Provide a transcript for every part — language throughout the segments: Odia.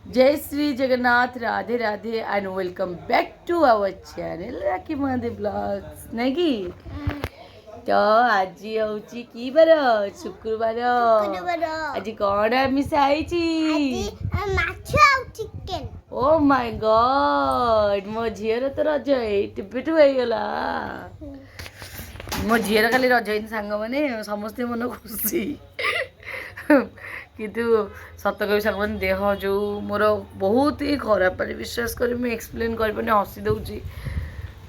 जय Shri Jagannath, Radhe Radhe and welcome back to our channel Rakhi Mahadev blogs नहीं तो आज हूँ कि बार शुक्रवार आज कौन आमिष आई ओ माय गॉड मो झीर तो रज टिपिटू होगला मो झीर खाली रज सांग मैंने समस्ते मन खुशी किंतु सत कवि सांग मैंने देह जो मोर बहुत ही खराब माने विश्वास कर मुझे एक्सप्लेन कर हसी दूची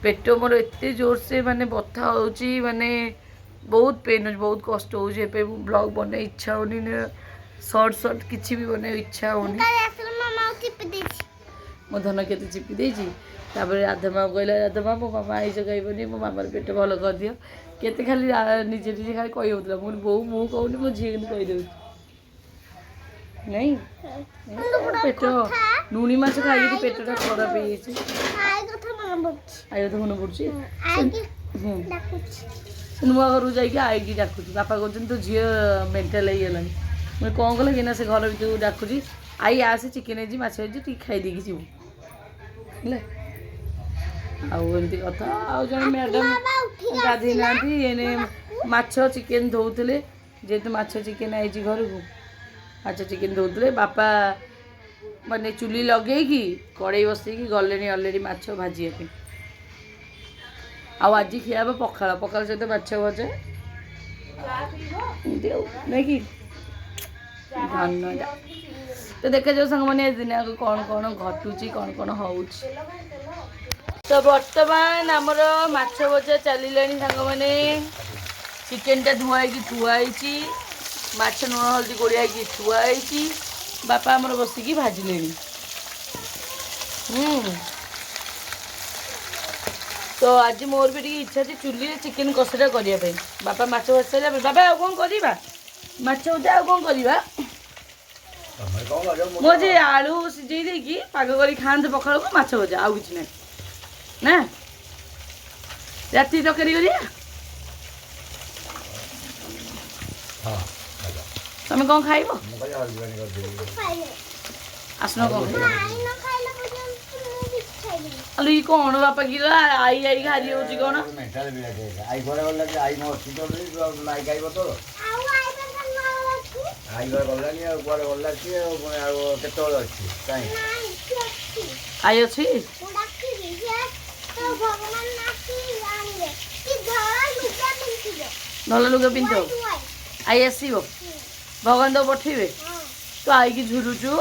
पेट मोर एत जोर से माने बथा होची माने बहुत पेन हो बहुत कष्ट हो ब्लॉग बने इच्छा होनी सर्ट सर्ट किसी भी बने इच्छा होनी मो धन के चिपी देती राधा माँ कहला राधा माँ मो मामा आईस खाइबनी मो मामार पेट भल कर दियो केते खाली निजे निजे खाली कही होता मुझे बो मु कहूनी मो झी कि कहीदे नहीं पेट लुणी माछ खाई पेटा खराब हो आई कथा मन पड़ी नुआ घर जाकि आई डाकुची बापा कहते तो झी मेन्टाल होगा मुझे कौन कल कि से घर भर डाकुची आई आसे चिकेन है माछ है खाई जीव आमती कथा आ जन मैडम गाधे ना माछ चिकेन धोते जेहेतु माछ चिकेन आई घर को माछ चिकेन धोते बापा माने चुली लगे कड़े बसई गले अलरेडी माछ भाजी आज खिया पखाड़ पखाड़ सहित माछ भजा नहीं कि धन्यवाद तो देखा जाओ सांग मैंने दिन आगे कौन कौन घटुची कौन कौन हो तो बर्तमान आमर माछ भजा चलिलानी सांग मैंने चिकेन टा धुआई थुआई माछ लुण हल्दी गोलिया थुआई बापा आमर बसिकी भाजिले तो आज मोर भी इच्छा थी चुली चिकेन कषाटा करने बापा माछ भाज सारे बाबा आ कौन करवा माछ भजा आ कौन करवा मुझे आलू सिझे देकी पाग कर खाते पखाड़ को माछ भजा आउ कि ना राति तरकारी करिया तुम कौन खाइब आसन कौन अलो ये कौन बापा कि आई आई घारी हो कौन आई अच्छी भल लुगा पिंध आई आसब भगवान तो पठेबे तो आई कि झुरुचु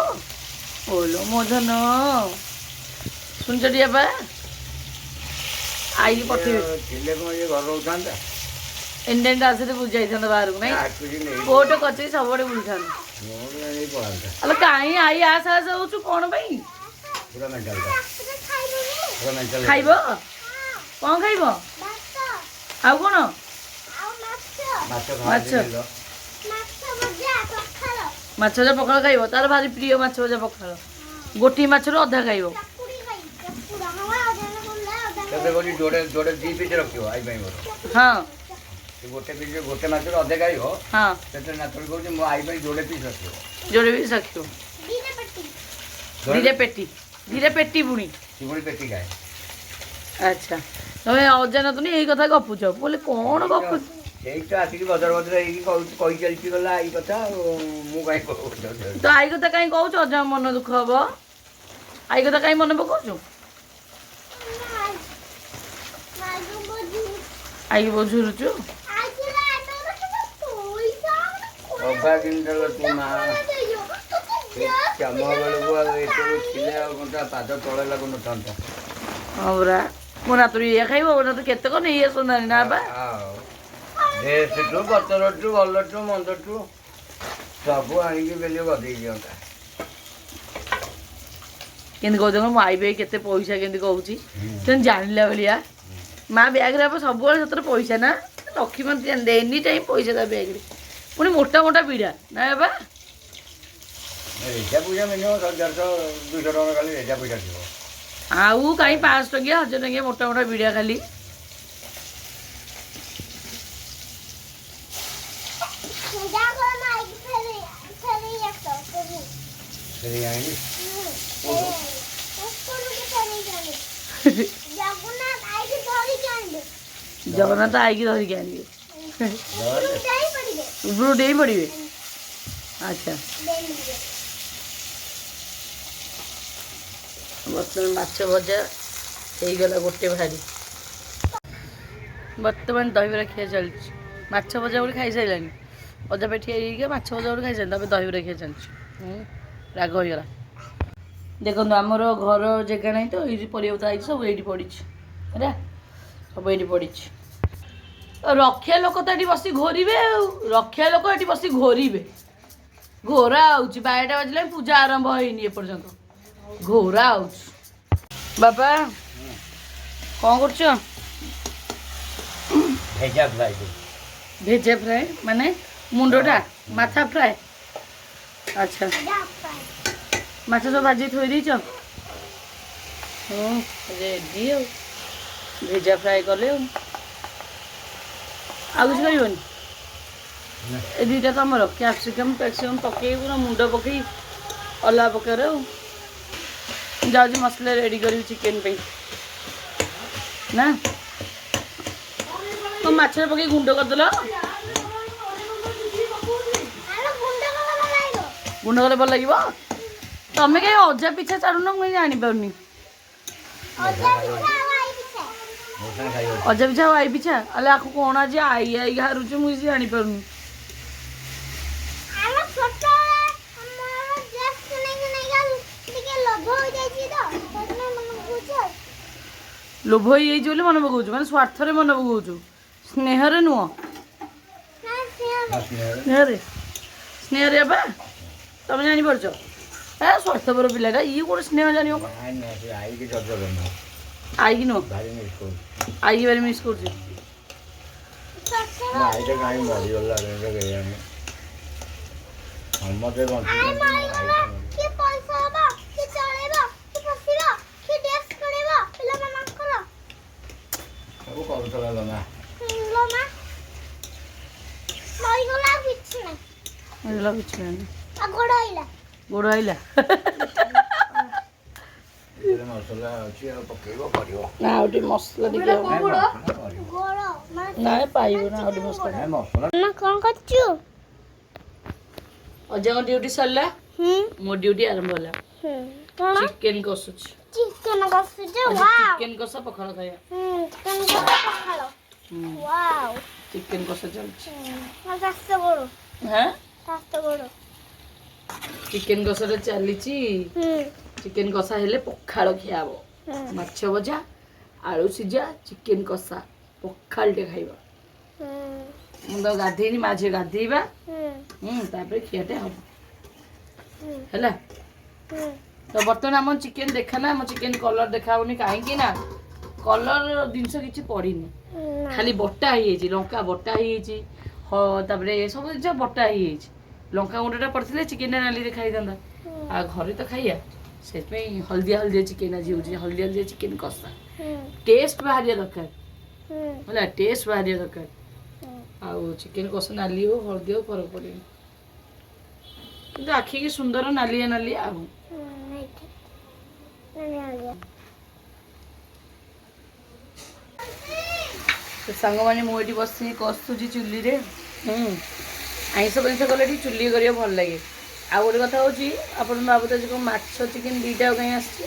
बोलो मो धन सुन चढ़िया आई पठेबे इंडियन डांस बुझाई था बाहर को नहीं कोट कचरी सब बुझी था अल कहीं आई आस आस हो कौन भाई खाइब कौन खाइब आउ कौन माछ माछ भजा पखाड़ खाइब तार भारी प्रिय माछ भजा पखाड़ गोटी माछ अधा खाइब हाँ गोटे पीस गोटे माछ अधे खाइब हाँ जोड़े पीस रख जोड़े पीस रख धीरे पेटी पुणी पेटी खाए अच्छा तुम अजान तुम यही कथा गपुच बोले कौन गपु तो आसिक बदर बदर कही चलती गला आई कथा तो आई कथा कहीं कौच अजा मन दुख हम आई कथा कहीं मन पकाऊ आई बुझुचु पाद तले लगुन हाँ बरा मो नातुर ये खाइब ना तो केत कौन ये सुंदर ना बा देशु बतरु भलु मंदु सब आनिकी बेले गदे दिंता केंद्र कह मो आई भाई केते पैसा केंद्र कहूँ तुम जानला भाया माँ ब्याग सब सतरे पैसा ना रखी मत एनी टाइम पैसा था ब्याग पुणी मोटा मोटा पीड़ा ना बाबा रेजा पूजा मिनिमम 150-200 टका खाली रेजा पूजा थी आउ कहीं 500 टंकिया 1000 टंकिया मोटा मोटा पीड़ा खाली ସେଠି ଆଣିଲି ଜଗନ୍ନାଥ ଆଇକି ଧରିକି ଆଣିବେ ଉପରୁ ଡେଇଁ ପଡ଼ିବେ। ଆଚ୍ଛା ବର୍ତ୍ତମାନ ମାଛ ଭଜା ହେଇଗଲା ଗୋଟେ ଭାରି। ବର୍ତ୍ତମାନ ଦହିବରା ଖିଆ ଚାଲିଛି। ମାଛ ଭଜା ଗୋଟେ ଖାଇସାରିଲାଣି, ଅଜା ପାଇଁ ଠିଆ ହେଇକି ମାଛ ଭଜା ଗୋଟେ ଖାଇସାରିଲାଣି, ତାପରେ ଦହିବରା ଖିଆ ଚାଲିଛି। ରାଗ ହେଇଗଲା। ଦେଖନ୍ତୁ ଆମର ଘର ଜାଗା ନାହିଁ ତ, ଏଇଠି ପରିବା ହେଇଛି ସବୁ ଏଇଠି ପଡ଼ିଛି ହେଲା, ସବୁ ଏଇଠି ପଡ଼ିଛି। ରଖିଆ ଲୋକ ତ ଏଠି ବସି ଘୋରିବେ ଆଉ, ରଖିଆ ଲୋକ ଏଠି ବସି ଘୋରିବେ। ଘୋରା ହେଉଛି 12ଟା ବାଜିଲାଣି, ପୂଜା ଆରମ୍ଭ ହେଇନି ଏପର୍ଯ୍ୟନ୍ତ, ଘୋରା ହେଉଛି। ବାପା କ'ଣ କରୁଛ? ଭେଜା ଫ୍ରାଏ ଭେଜା ଫ୍ରାଏ ମାନେ ମୁଣ୍ଡଟା ମାଥା ଫ୍ରାଏ। ଆଚ୍ଛା ମାଛ ସବୁ ଭାଜି ଥୋଇ ଦେଇଛ? ରେଡ଼ି ଆଉ ଭେଜା ଫ୍ରାଏ କଲେ ଆଉ କିଛି କରିବନି? ଏ ଦୁଇଟା ତ ଆମର କ୍ୟାପ୍ସିକମ୍ ଫ୍ୟାକ୍ସିକମ୍ ପକେଇକି ପୁରା ମୁଣ୍ଡ ପକେଇ ଅଲଗା ପକେଇରେ ଆଉ। ଯାଉଛି ମସଲା ରେଡ଼ି କରିବି ଚିକେନ୍ ପାଇଁ ନା। ତ ମାଛରେ ପକେଇ ଗୁଣ୍ଡ କରିଦେଲ, ଗୁଣ୍ଡ କଲେ ଭଲ ଲାଗିବ। ତମେ କାହିଁ ଅଜା ପିଛା ଚାଲୁନ, ମୁଁ ଜାଣିପାରୁନି। ଅଜା ପିଛା ଆଉ ଆଇ ପିଛା, ହେଲେ ଆକୁ କ'ଣ ଆଜି ଆଇ ଆଇ ହାରୁଛି ମୁଁ କିଛି ଜାଣିପାରୁନି। ଲୋଭ ହେଇଯାଇଛି ବୋଲି ମନେ ପକାଉଛୁ, ମାନେ ସ୍ୱାର୍ଥରେ ମନେ ପକାଉଛୁ, ସ୍ନେହରେ ନୁହଁ। ସ୍ନେହରେ ସ୍ନେହରେ ବା ତମେ ଜାଣିପାରୁଛ। ସ୍ୱାର୍ଥପର ପିଲାଟା, ଇଏ ଗୋଟେ ସ୍ନେହ ଜାଣିବ। ଆଇକି ନୁହଁ, ଆଇକି ଭାରି ମିସ୍ କରୁଛି। ଗୋଡ଼ ଆଇଲା ନା, ଆଉ ଟିକେ ମସଲା ଟିକେ ନାଇଁ ପାଇବ ନା, ଆଉ ଟିକେ ମସଲା। କ'ଣ କରୁଛୁ? ଅଜାଙ୍କ ଡ୍ୟୁଟି ସରିଲା, ମୋ ଡ୍ୟୁଟି ଆରମ୍ଭ ହେଲା। ଚିକେନ୍ କଷୁଛି। ଚିକେନ କଷୁଛ? ଚିକେନ୍ କଷା ପଖାଳ ଖାଇବା। ପଖାଳ। ୱାଓ ଚିକେନ୍ କଷା ଚାଲିଛି। ହାଁ ଚିକେନ୍ କଷାଟା ଚାଲିଛି। ଚିକେନ୍ କଷା ହେଲେ ପଖାଳ ଖିଆ ହବ। ମାଛ ଭଜା, ଆଳୁ ସିଝା, ଚିକେନ୍ କଷା, ପଖାଳଟେ ଖାଇବା। ମୁଁ ତ ଗାଧେଇନି, ମା ଝିଅ ଗାଧେଇବା, ତାପରେ ଖିଆଟେ ହବ ହେଲା। ତ ବର୍ତ୍ତମାନ ଆମ ଚିକେନ୍ ଦେଖା ନା, ଆମ ଚିକେନ୍ କଲର୍ ଦେଖା ହଉନି, କାହିଁକି ନା କଲର୍ ଜିନିଷ କିଛି ପଡ଼ିନି, ଖାଲି ବଟା ହେଇଯାଇଛି, ଲଙ୍କା ବଟା ହେଇଯାଇଛି, ତାପରେ ସବୁ ଜିନିଷ ବଟା ହେଇଯାଇଛି। ଲଙ୍କା ଗୁଣ୍ଡଟା ପଡ଼ିଥିଲେ ଚିକେନ୍ଟା ନାଲି ଦେଖା ହେଇଥାନ୍ତା, ଆଉ ଘରେ ତ ଖାଇବା, ସେଥିପାଇଁ ହଳଦିଆ ହଳଦିଆ ଚିକେନ୍ ଆଜି ହେଉଛି, ହଳଦିଆ ହଳଦିଆ ଚିକେନ୍ କଷା। ଟେଷ୍ଟ ବାହାରିବା ଦରକାର ହେଲା, ଟେଷ୍ଟ ବାହାରିବା ଦରକାର। ଆଉ ଚିକେନ୍ କଷା ନାଲି ହଉ ହଳଦୀ ହଉ ଫରକ ପଡ଼ିବନି, କିନ୍ତୁ ଆଖିକି ସୁନ୍ଦର ନାଲିଆ ନାଲିଆ ଆଉ। ସାଙ୍ଗମାନେ ମୁଁ ଏଠି ବସି କଷୁଛି ଚୁଲିରେ। ଆଇଁଷ ଫାଇଁଷ କଲେ ଏଠି ଚୁଲି କରିବା ଭଲ ଲାଗେ। ଆଉ ଗୋଟେ କଥା ହେଉଛି, ଆପଣ ଭାବୁଥିବେ କ'ଣ ମାଛ ଚିକେନ୍ ଦୁଇଟା କାହିଁ ଆସିଛି?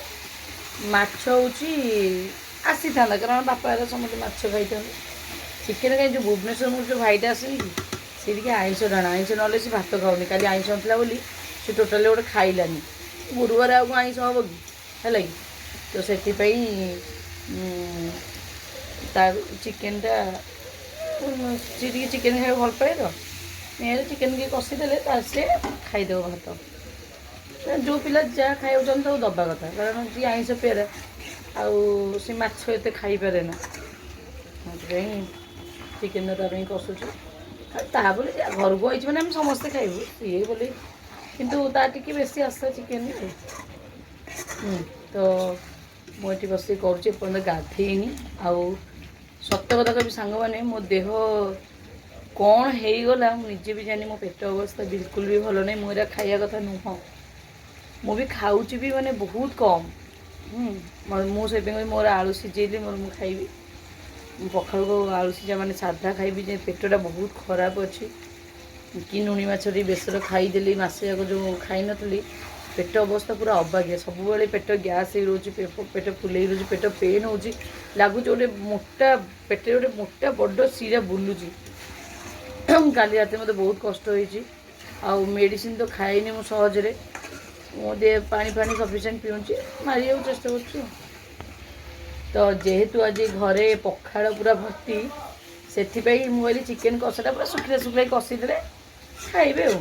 ମାଛ ହେଉଛି ଆସିଥାନ୍ତା, କାରଣ ବାପା ହେରା ସମସ୍ତେ ମାଛ ଖାଇଥାନ୍ତି। ଚିକେନ୍ କାହିଁ ଯେଉଁ ଭୁବନେଶ୍ୱର ମୋର ଯେଉଁ ଭାଇଟା ଆସେନି କି, ସେ ଟିକେ ଆଇଁଷ ଟାଣା, ଆଇଁଷ ନହେଲେ ସେ ଭାତ ଖାଉନି। କାଲି ଆଇଁଷ ନଥିଲା ବୋଲି ସେ ଟୋଟାଲି ଗୋଟେ ଖାଇଲାନି। ଗୁରୁବାର ଆଉ କ'ଣ ଆଇଁଷ ହେବ କି, ହେଲା କି? ତ ସେଥିପାଇଁ ତା ଚିକେନ୍ଟା, ସେ ଟିକେ ଚିକେନ୍ ଖାଇବାକୁ ଭଲ ପାଏ ତ, ନିହାତି ଚିକେନ୍ ଟିକେ କଷିଦେଲେ ତା ସେ ଖାଇଦେବ ଭାତ। ଯେଉଁ ପିଲା ଯାହା ଖାଇବାକୁ ଚାହୁଁଛନ୍ତି ତାକୁ ଦେବା କଥା, କାରଣ ଯିଏ ଆଇଁଷ ପିଆରେ ଆଉ ସେ ମାଛ ଏତେ ଖାଇପାରେ ନା, ସେଥିପାଇଁ ଚିକେନ୍ଟା ତା ପାଇଁ କଷୁଛି। ଆଉ ତା ବୋଲି ଘରକୁ ଆଇଛି ମାନେ ଆମେ ସମସ୍ତେ ଖାଇବୁ ସିଏ ବୋଲି, କିନ୍ତୁ ତା ଟିକେ ବେଶୀ ଆଶା ଚିକେନ୍। ତ ମୁଁ ଏଠି ବସିକି କରୁଛି, ଏପର୍ଯ୍ୟନ୍ତ ଗାଧେଇନି। ଆଉ ସତ କଥା କହିବି ସାଙ୍ଗମାନେ, ମୋ ଦେହ କ'ଣ ହେଇଗଲା ମୁଁ ନିଜେ ବି ଜାଣିନି। ମୋ ପେଟ ଅବସ୍ଥା ବିଲକୁଲ ବି ଭଲ ନାହିଁ, ମୁଁ ଏରା ଖାଇବା କଥା ନୁହଁ। ମୁଁ ବି ଖାଉଛି ବି ମାନେ ବହୁତ କମ୍। ମୁଁ ସେଥିପାଇଁ ମୋର ଆଳୁ ସିଝେଇଲି ମୁଁ ଖାଇବି। ମୁଁ ପଖାଳକୁ ଆଳୁ ସିଝା ମାନେ ସାଧା ଖାଇବି ଯେ ପେଟଟା ବହୁତ ଖରାପ ଅଛି। କି ଲୁଣି ମାଛ ଟିକେ ବେସର ଖାଇଦେଲି ମାସେ ଯାକ ଯେଉଁ ଖାଇନଥିଲି ପେଟ ଅବସ୍ଥା ପୁରା ଅବାଗିଆ। ସବୁବେଳେ ପେଟ ଗ୍ୟାସ୍ ହେଇଯାଉଛି, ପେଟ ଫୁଲେଇ ରହୁଛି, ପେଟ ପେନ୍ ହେଉଛି, ଲାଗୁଛି ଗୋଟେ ମୋଟା ପେଟରେ ଗୋଟେ ମୋଟା ବଡ଼ ଶିରା ବୁଲୁଛି। କାଲି ରାତି ମୋତେ ବହୁତ କଷ୍ଟ ହେଇଛି। ଆଉ ମେଡ଼ିସିନ ତ ଖାଇନି ମୁଁ ସହଜରେ। ମୁଁ ପାଣି ଫାଣି ସଫିସିଏଣ୍ଟ ପିଉଛି, ମାରିବାକୁ ଚେଷ୍ଟା କରୁଛି। ତ ଯେହେତୁ ଆଜି ଘରେ ପଖାଳ ପୁରା ଭର୍ତ୍ତି, ସେଥିପାଇଁ ମୁଁ କହିଲି ଚିକେନ୍ କଷାଟା ପୁରା ଶୁଖିଲା ଶୁଖିଲା କଷିଦେଲେ ଖାଇବେ ଆଉ,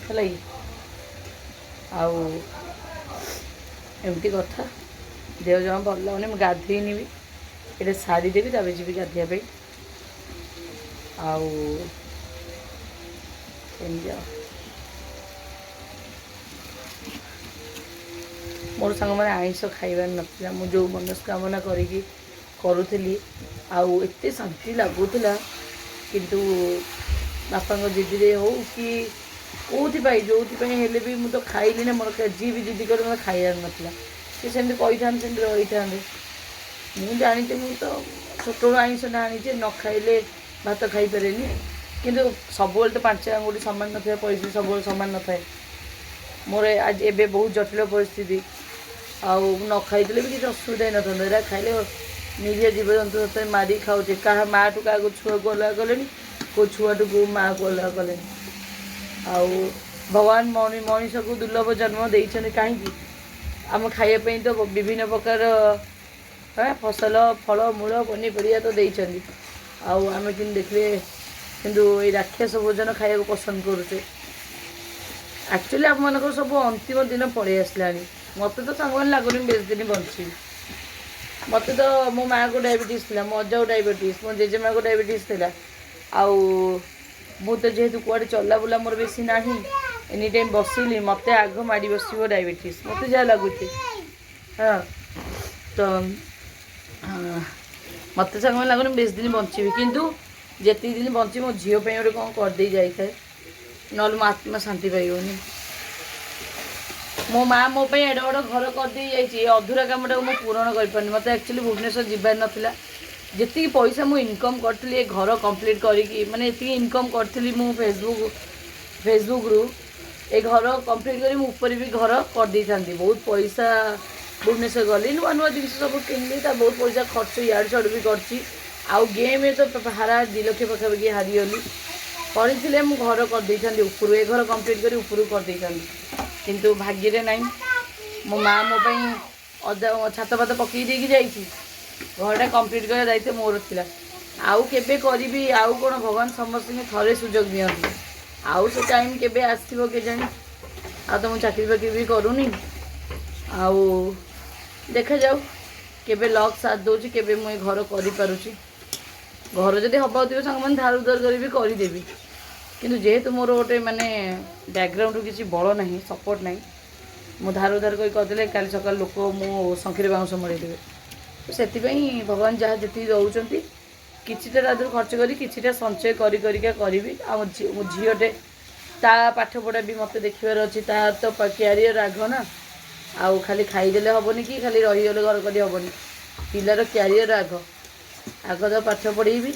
ହେଲା କି। ଆଉ ଏମିତି କଥା। ଦେହ ଜମା ଭଲ ଲାଗୁନି, ମୁଁ ଗାଧୋଇନି ବି। ଏଇଟା ସାରିଦେବି ତାପରେ ଯିବି ଗାଧୋଇବା ପାଇଁ। ଆଉ ଏମିତି ଆଉ ମୋର ସାଙ୍ଗମାନେ ଆଇଁଷ ଖାଇବାର ନଥିଲା। ମୁଁ ଯେଉଁ ମନସ୍କାମନା କରିକି କରୁଥିଲି ଆଉ ଏତେ ଶାନ୍ତି ଲାଗୁଥିଲା, କିନ୍ତୁ ବାପାଙ୍କ ଜିଦିରେ ହଉ କି ଯୋଉଥିପାଇଁ ହେଲେ ବି ମୁଁ ତ ଖାଇଲି ନା। ମୋର ଯିଏ ବି ଜିଦି କରି ମୋତେ ଖାଇବାର ନଥିଲା, ସେ ସେମିତି କହିଥାନ୍ତି, ସେମିତି ରହିଥାନ୍ତେ। ମୁଁ ଜାଣିଛି, ମୁଁ ତ ଛୋଟବେଳୁ ଆଇଁଷ ଜାଣିଛି, ନ ଖାଇଲେ ଭାତ ଖାଇପାରେନି। କିନ୍ତୁ ସବୁବେଳେ ତ ପାଞ୍ଚ ଆଙ୍ଗୁଠି ସମାନ ନଥାଏ, ପରିସ୍ଥିତି ସବୁବେଳେ ସମାନ ନଥାଏ। ମୋର ଆଜି ଏବେ ବହୁତ ଜଟିଳ ପରିସ୍ଥିତି, ଆଉ ନ ଖାଇଥିଲେ ବି କିଛି ଅସୁବିଧା ହେଇନଥାନ୍ତା। ଏଇଟା ଖାଇଲେ ନିରୀହ ଜୀବଜନ୍ତୁ ସହିତ ମାରିକି ଖାଉଛି। କାହା ମାଆଠୁ କାହାକୁ ଛୁଆକୁ ଅଲଗା କଲେଣି, କେଉଁ ଛୁଆଠୁ କେଉଁ ମାଆକୁ ଅଲଗା କଲେଣି। ଆଉ ଭଗବାନ ମଣିଷକୁ ଦୁର୍ଲଭ ଜନ୍ମ ଦେଇଛନ୍ତି କାହିଁକି? ଆମ ଖାଇବା ପାଇଁ ତ ବିଭିନ୍ନ ପ୍ରକାର ଫସଲ, ଫଳ, ମୂଳ, ପନିପରିବା ତ ଦେଇଛନ୍ତି। ଆଉ ଆମେ କିନ୍ତୁ ଦେଖିଲେ କିନ୍ତୁ ଏଇ ରାକ୍ଷସ ଭୋଜନ ଖାଇବାକୁ ପସନ୍ଦ କରୁଛେ। ଆକ୍ଚୁଆଲି ଆମମାନଙ୍କର ସବୁ ଅନ୍ତିମ ଦିନ ପଳେଇ ଆସିଲାଣି। ମୋତେ ତ ସାଙ୍ଗମାନେ ଲାଗୁନି ବେଶୀ ଦିନ ବଞ୍ଚିବି। ମୋତେ ତ ମୋ ମାଆକୁ ଡାଇବେଟିସ୍ ଥିଲା, ମୋ ଅଜାକୁ ଡାଇବେଟିସ୍, ମୋ ଜେଜେମାଆକୁ ଡାଇବେଟିସ୍ ଥିଲା। ଆଉ ମୁଁ ତ ଯେହେତୁ କୁଆଡ଼େ ଚଲାବୁଲା ମୋର ବେଶୀ ନାହିଁ, ଏନି ଟାଇମ୍ ବସିଲି, ମୋତେ ଆଗ ମାଡ଼ି ବସିବ ଡାଇବେଟିସ୍, ମୋତେ ଯାହା ଲାଗୁଛି। ହଁ, ତ ମୋତେ ସାଙ୍ଗମାନେ ଲାଗୁନି ବେଶୀ ଦିନ ବଞ୍ଚିବି। କିନ୍ତୁ ଯେତିକି ଦିନ ବଞ୍ଚିବି ମୋ ଝିଅ ପାଇଁ ଗୋଟେ କ'ଣ କରିଦେଇ ଯାଇଥାଏ, ନହେଲେ ମୋ ଆତ୍ମା ଶାନ୍ତି ପାଇବନି। ମୋ ମାଆ ମୋ ପାଇଁ ଏଡ଼େ ବଡ଼ ଘର କରିଦେଇ ଯାଇଛି, ଏ ଅଧୁରା କାମଟାକୁ ମୁଁ ପୂରଣ କରିପାରୁନି। ମୋତେ ଆକ୍ଚୁଆଲି ଭୁବନେଶ୍ୱର ଯିବାର ନଥିଲା। ଯେତିକି ପଇସା ମୁଁ ଇନକମ୍ କରିଥିଲି ଏ ଘର କମ୍ପ୍ଲିଟ୍ କରିକି, ମାନେ ଏତିକି ଇନକମ୍ କରିଥିଲି ମୁଁ ଫେସବୁକ୍ରୁ, ଏ ଘର କମ୍ପ୍ଲିଟ୍ କରି ମୁଁ ଉପରେ ବି ଘର କରିଦେଇଥାନ୍ତି। ବହୁତ ପଇସା ଭୁବନେଶ୍ୱର ଗଲି, ନୂଆ ନୂଆ ଜିନିଷ ସବୁ କିଣିଲି, ତା ବହୁତ ପଇସା ଖର୍ଚ୍ଚ ଇଆଡ଼ୁ ସିଆଡ଼ୁ ବି କରିଛି। ଆଉ ଗେମ୍ରେ ତ 2 ଲକ୍ଷ ପାଖାପାଖି ହାରିଗଲି। କରିଥିଲେ ମୁଁ ଘର କରିଦେଇଥାନ୍ତି ଉପରୁ, ଏ ଘର କମ୍ପ୍ଲିଟ୍ କରି ଉପରକୁ କରିଦେଇଥାନ୍ତି। କିନ୍ତୁ ଭାଗ୍ୟରେ ନାହିଁ। ମୋ ମାଆ ମୋ ପାଇଁ ଛାତ ଫାତ ପକେଇ ଦେଇକି ଯାଇଛି, ଘରଟା କମ୍ପ୍ଲିଟ୍ କରିବା ଦାୟିତ୍ୱ ମୋର ଥିଲା। ଆଉ କେବେ କରିବି? ଆଉ କ'ଣ ଭଗବାନ ସମସ୍ତଙ୍କୁ ଥରେ ସୁଯୋଗ ଦିଅନ୍ତି, ଆଉ ସେ ଟାଇମ୍ କେବେ ଆସିବ କେଜାଣି। ଆଉ ତ ମୁଁ ଚାକିରି ବାକିରି ବି କରୁନି। ଆଉ ଦେଖାଯାଉ କେବେ ଲକ୍ ସାଥ ଦେଉଛି, କେବେ ମୁଁ ଏ ଘର କରିପାରୁଛି। ଘର ଯଦି ହେବାକୁ ଥିବ ସାଙ୍ଗମାନେ ଧାର ଉଧାର କରି ବି କରିଦେବି। କିନ୍ତୁ ଯେହେତୁ ମୋର ଗୋଟେ ମାନେ ବ୍ୟାକ୍ଗ୍ରାଉଣ୍ଡରୁ କିଛି ବଳ ନାହିଁ, ସପୋର୍ଟ ନାହିଁ, ମୁଁ ଧାର ଉଧାର କରି କରିଦେଲେ କାଲି ସକାଳେ ଲୋକ ମୋ ଶଙ୍ଖରେ ବାଉଁଶ ମଳେଇଦେବେ। ତ ସେଥିପାଇଁ ଭଗବାନ ଯାହା ଯେତିକି ଦେଉଛନ୍ତି କିଛିଟା ତା ଦେହରୁ ଖର୍ଚ୍ଚ କରି କିଛିଟା ସଞ୍ଚୟ କରିକା କରିବି। ଆଉ ମୋ ଝିଅଟେ, ତା ପାଠପଢ଼ା ବି ମୋତେ ଦେଖିବାର ଅଛି। ତା ତ କ୍ୟାରିୟର ଆଗ ନା। ଆଉ ଖାଲି ଖାଇଦେଲେ ହେବନି, କି ଖାଲି ରହିଗଲେ ଘର କରି ହେବନି। ପିଲାର କ୍ୟାରିୟର ଆଗ ତ ପାଠ ପଢ଼େଇବି।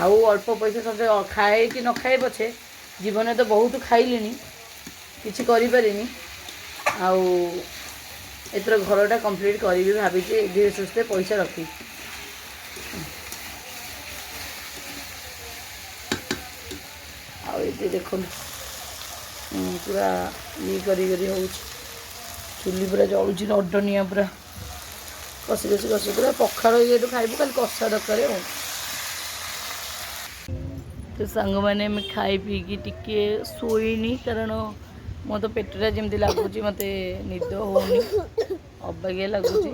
ଆଉ ଅଳ୍ପ ପଇସା ସଞ୍ଚୟ, ଖାଏ କି ନ ଖାଏ ପଛେ, ଜୀବନରେ ତ ବହୁତ ଖାଇଲିଣି, କିଛି କରିପାରିନି। ଆଉ ଏଥର ଘରଟା କମ୍ପ୍ଲିଟ୍ କରିବି ଭାବିଛି, ଧୀରେ ସୁସ୍ଥେ ପଇସା ରଖିବି। ଆଉ ଏଠି ଦେଖନ୍ତୁ ପୁରା ଇଏ କରି ହେଉଛି, ଚୁଲି ପୁରା ଜଳୁଛି, ରଡ଼ ନିଆଁ ପୁରା କଷି ପୁରା ପଖାଳ ଇଏଠୁ ଖାଇବୁ, ଖାଲି କଷା ଦରକାର। ଆଉ ତ ସାଙ୍ଗମାନେ ଆମେ ଖାଇ ପିଇକି ଟିକେ ଶୋଇନି, କାରଣ ମୋ ତ ପେଟଟା ଯେମିତି ଲାଗୁଛି, ମୋତେ ନିଦ ହେଉନି, ଅବାଗିଆ ଲାଗୁଛି।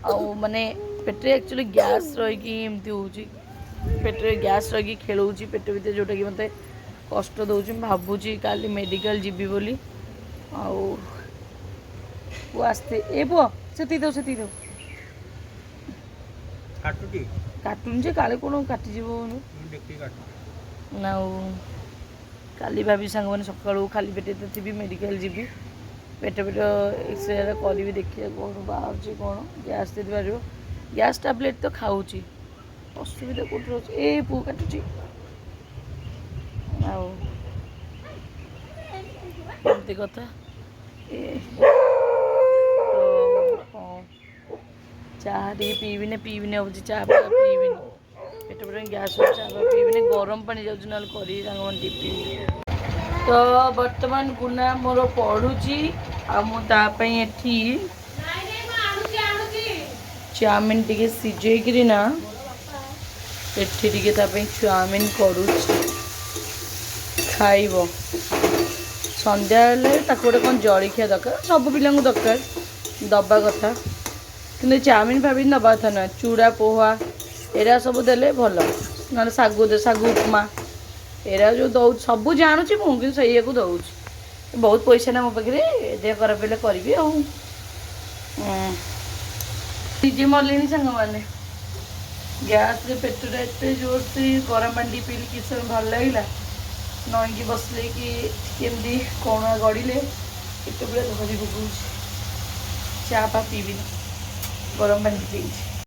ଆଉ ମାନେ ପେଟରେ ଆକ୍ଚୁଆଲି ଗ୍ୟାସ୍ ରହିକି ଏମିତି ହେଉଛି, ପେଟରେ ଗ୍ୟାସ୍ ରହିକି ଖେଳଉଛି ପେଟ ଭିତରେ, ଯେଉଁଟାକି ମୋତେ କଷ୍ଟ ଦେଉଛି। ମୁଁ ଭାବୁଛି କାଲି ମେଡ଼ିକାଲ ଯିବି ବୋଲି। ଆଉ ପୁଅ ଆସିତେ, ଏ ପୁଅ ସେତିକି ଦଉ କାଟୁନି ଯେ କାଳେ କ'ଣ କାଟିଯିବ ନା। ଆଉ କାଲି ଭାବି ସାଙ୍ଗମାନେ ସକାଳୁ ଖାଲି ପେଟେ ତ ଥିବି ମେଡ଼ିକାଲ ଯିବି ପେଟ ଏକ୍ସରେ କରିବି ଦେଖିବା କ'ଣ ବାହାରୁଛି କ'ଣ ଗ୍ୟାସ୍ ଯଦି ବାହାରିବ ଗ୍ୟାସ୍ ଟାବଲେଟ୍ ତ ଖାଉଛି ଅସୁବିଧା କେଉଁଠି ରହୁଛି ଏ ପୁଅ କାଟୁଛି ଆଉ ଏମିତି କଥା ଏ ଚାହା ଟିକେ ପିଇବିନି ଭାବୁଛି ଚାହା ପିଇବିନି ପେଟ ଗ୍ୟାସ୍ ଚାହା ପିଇବିନି ଗରମ ପାଣି ଯାଉଛି ନହେଲେ କରି ସାଙ୍ଗମାନେ ଟିକେ ପିଇବି ତ ବର୍ତ୍ତମାନ ଗୁନା ମୋର ପଢ଼ୁଛି ଆଉ ମୁଁ ତା ପାଇଁ ଏଠି ଚାଉମିନ ଟିକେ ସିଝେଇକିରି ନା ଏଠି ଟିକେ ତା ପାଇଁ ଚାଉମିନ କରୁଛି ଖାଇବ ସନ୍ଧ୍ୟା ହେଲେ ତାକୁ ଗୋଟେ କ'ଣ ଜଳଖିଆ ଦରକାର ସବୁ ପିଲାଙ୍କୁ ଦରକାର ଦେବା କଥା କିନ୍ତୁ ଚାଉମିନ ଫାଉମିନ ଦେବା କଥା ନୁହେଁ ଚୁଡ଼ା ପୋହା ଏରା ସବୁ ଦେଲେ ଭଲ ନହେଲେ ଶାଗୁ ଉପମା ଏରା ଯେଉଁ ଦେଉଛି ସବୁ ଜାଣୁଛି ମୁଁ କିନ୍ତୁ ସେଇଆକୁ ଦେଉଛି ବହୁତ ପଇସା ନା ମୋ ପାଖରେ ଦେହ ଖରାପ ହେଲେ କରିବି ଆଉ ନିଜେ ମରିଲେଣି ସାଙ୍ଗମାନେ ଗ୍ୟାସ୍ରେ ପେଟଟା ଏତେ ଜୋରସେ ଗରମ ପାଣି ଟିକେ ପିଇଲି କିଛି ସମୟ ଭଲ ଲାଗିଲା ନଈକି ବସିଲେ କି କେମିତି କ'ଣ ଗଡ଼ିଲେ କେତେ ପୁରା ଧରି ପକଉଛି ଚା ଫା ପିଇବିନି ଗରମ ପାଣି ପିଇଛି